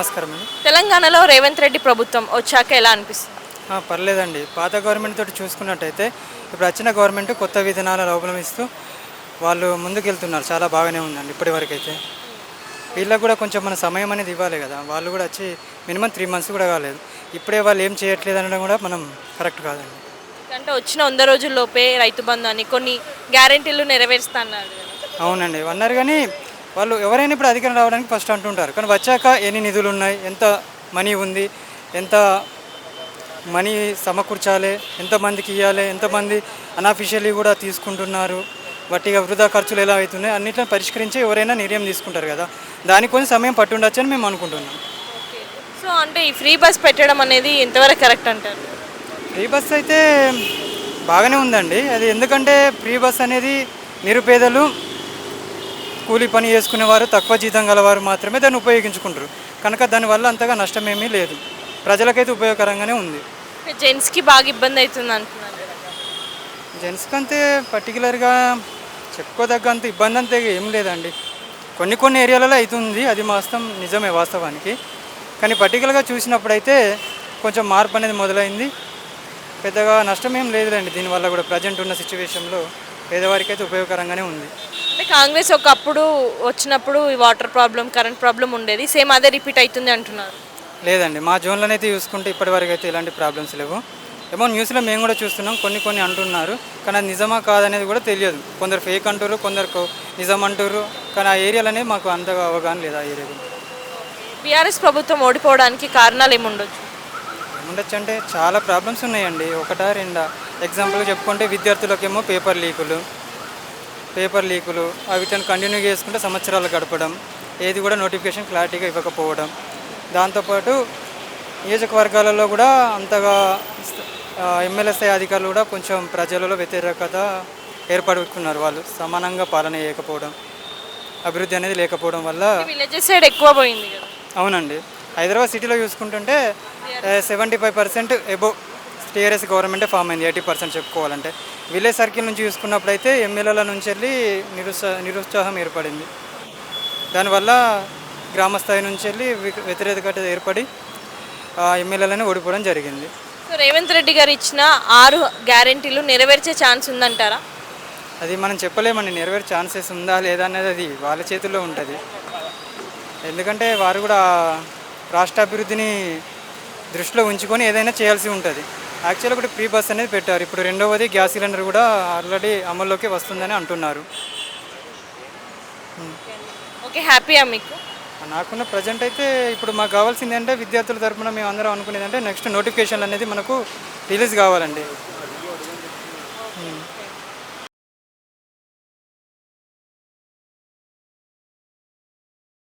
నమస్కారం అండి. తెలంగాణలో రేవంత్ రెడ్డి ప్రభుత్వం వచ్చాక ఎలా అనిపిస్తుంది? పర్లేదండి. పాత గవర్నమెంట్ తోటి చూసుకున్నట్టయితే ఇప్పుడు వచ్చిన గవర్నమెంట్ కొత్త విధానాలను అవలంబిస్తూ వాళ్ళు ముందుకెళ్తున్నారు. చాలా బాగానే ఉందండి ఇప్పటి వరకైతే. వీళ్ళకి కూడా కొంచెం మన సమయం అనేది ఇవ్వాలి కదా. వాళ్ళు కూడా వచ్చి మినిమం 3 మంత్స్ కూడా కాలేదు. ఇప్పుడే వాళ్ళు ఏం చేయట్లేదు అనడం కూడా మనం కరెక్ట్ కాదండి. అంటే వచ్చిన 100 రోజుల్లోపే రైతు బంధు అని కొన్ని గ్యారెంటీలు నెరవేరుస్తా అన్నారు కదా. అవునండి అన్నారు కానీ వాళ్ళు ఎవరైనా ఇప్పుడు అధికారం రావడానికి ఫస్ట్ అంటుంటారు. కానీ వచ్చాక ఎన్ని నిధులు ఉన్నాయి, ఎంత మనీ ఉంది, ఎంత మనీ సమకూర్చాలి, ఎంతమందికి ఇవ్వాలి, ఎంతమంది అన్అఫిషియల్లీ కూడా తీసుకుంటున్నారు, వట్టిగా వృధా ఖర్చులు ఎలా అవుతున్నాయి అన్నిటిని పరిష్కరించి ఎవరైనా నిర్ణయం తీసుకుంటారు కదా. దానికి కొంచెం సమయం పట్టుండొచ్చు అని మేము అనుకుంటున్నాం. సో అంటే ఈ ఫ్రీ బస్ పెట్టడం అనేది ఎంతవరకు కరెక్ట్ అంటారు? ఫ్రీ బస్ అయితే బాగానే ఉందండి. అది ఎందుకంటే ఫ్రీ బస్ అనేది నిరుపేదలు, కూలీ పని చేసుకునేవారు, తక్కువ జీతం గలవారు మాత్రమే దాన్ని ఉపయోగించుకుంటారు. కనుక దానివల్ల అంతగా నష్టమేమీ లేదు. ప్రజలకైతే ఉపయోగకరంగానే ఉంది. జెంట్స్కి బాగా ఇబ్బంది అవుతుంది అంటున్నారు కదా. జెంట్స్కి అంతే పర్టికులర్గా చెప్పుకోదగ్గంత ఇబ్బంది అంతే ఏం లేదండి. కొన్ని ఏరియాలలో అవుతుంది, అది వాస్తవం, నిజమే వాస్తవానికి. కానీ పర్టికులర్గా చూసినప్పుడైతే కొంచెం మార్పు అనేది మొదలైంది. పెద్దగా నష్టం ఏం లేదులేండి. దీనివల్ల కూడా ప్రజెంట్ ఉన్న సిచ్యువేషన్లో పేదవారికి అయితే ఉపయోగకరంగానే ఉంది. అంటే కాంగ్రెస్ ఒకప్పుడు వచ్చినప్పుడు ఈ వాటర్ ప్రాబ్లం, కరెంట్ ప్రాబ్లం ఉండేది, సేమ్ అదే రిపీట్ అవుతుంది అంటున్నారు. లేదండి, మా జోన్లోనైతే చూసుకుంటే ఇప్పటివరకు అయితే ఎలాంటి ప్రాబ్లమ్స్ లేవు. ఏమో న్యూస్లో మేము కూడా చూస్తున్నాం, కొన్ని అంటున్నారు. కానీ అది నిజమా కాదనేది కూడా తెలియదు. కొందరు ఫేక్ అంటారు, కొందరు నిజం అంటారు. కానీ ఆ ఏరియాలు అనేవి మాకు అంతగా అవగాహన లేదు. ఆ ఏరియా బీఆర్ఎస్ ప్రభుత్వం ఓడిపోవడానికి కారణాలు ఏముండొచ్చు? ఏముండొచ్చు అంటే చాలా ప్రాబ్లమ్స్ ఉన్నాయండి. ఒకటా రెండా ఎగ్జాంపుల్గా చెప్పుకుంటే విద్యార్థులకేమో పేపర్ లీకులు వీటిని కంటిన్యూ చేసుకుంటే సంవత్సరాలు గడపడం, ఏది కూడా నోటిఫికేషన్ క్లారిటీగా ఇవ్వకపోవడం. దాంతోపాటు నియోజకవర్గాలలో కూడా అంతగా ఎమ్మెల్యే స్థాయి అధికారులు కూడా కొంచెం ప్రజలలో వ్యతిరేకత ఏర్పడుతున్నారు. వాళ్ళు సమానంగా పాలన చేయకపోవడం, అభివృద్ధి అనేది లేకపోవడం వల్ల విలేజెస్ సైడ్ ఎక్కువ పోయింది కదా. అవునండి, హైదరాబాద్ సిటీలో చూసుకుంటుంటే 75% ఎబోవ్ టీఆర్ఎస్ గవర్నమెంటే ఫామ్ అయింది. 80% చెప్పుకోవాలంటే. విలేజ్ సర్కిల్ నుంచి చూసుకున్నప్పుడైతే ఎమ్మెల్యేల నుంచి వెళ్ళి నిరుత్సాహం ఏర్పడింది. దానివల్ల గ్రామస్థాయి నుంచి వెళ్ళి వ్యతిరేకత ఏర్పడి ఎమ్మెల్యేలని ఓడిపోవడం జరిగింది. సో రేవంత్ రెడ్డి గారు ఇచ్చిన 6 గ్యారెంటీలు నెరవేర్చే ఛాన్స్ ఉందంటారా? అది మనం చెప్పలేమండి. నెరవేరే ఛాన్సెస్ ఉందా లేదా అనేది అది వాళ్ళ చేతుల్లో ఉంటుంది. ఎందుకంటే వారు కూడా రాష్ట్ర అభివృద్ధిని దృష్టిలో ఉంచుకొని ఏదైనా చేయాల్సి ఉంటుంది. యాక్చువల్గా ఒకటి ఫ్రీ బస్ అనేది పెట్టారు. ఇప్పుడు రెండవది గ్యాస్ సిలిండర్ కూడా ఆల్రెడీ అమల్లోకి వస్తుందని అంటున్నారు. ఓకే, హ్యాపీయా మీకు? నాకున్న ప్రజెంట్ అయితే ఇప్పుడు మాకు కావాల్సింది అంటే విద్యార్థుల తరఫున మేము అందరం అనుకునేది అంటే నెక్స్ట్ నోటిఫికేషన్లు అనేది మనకు రిలీజ్ కావాలండి.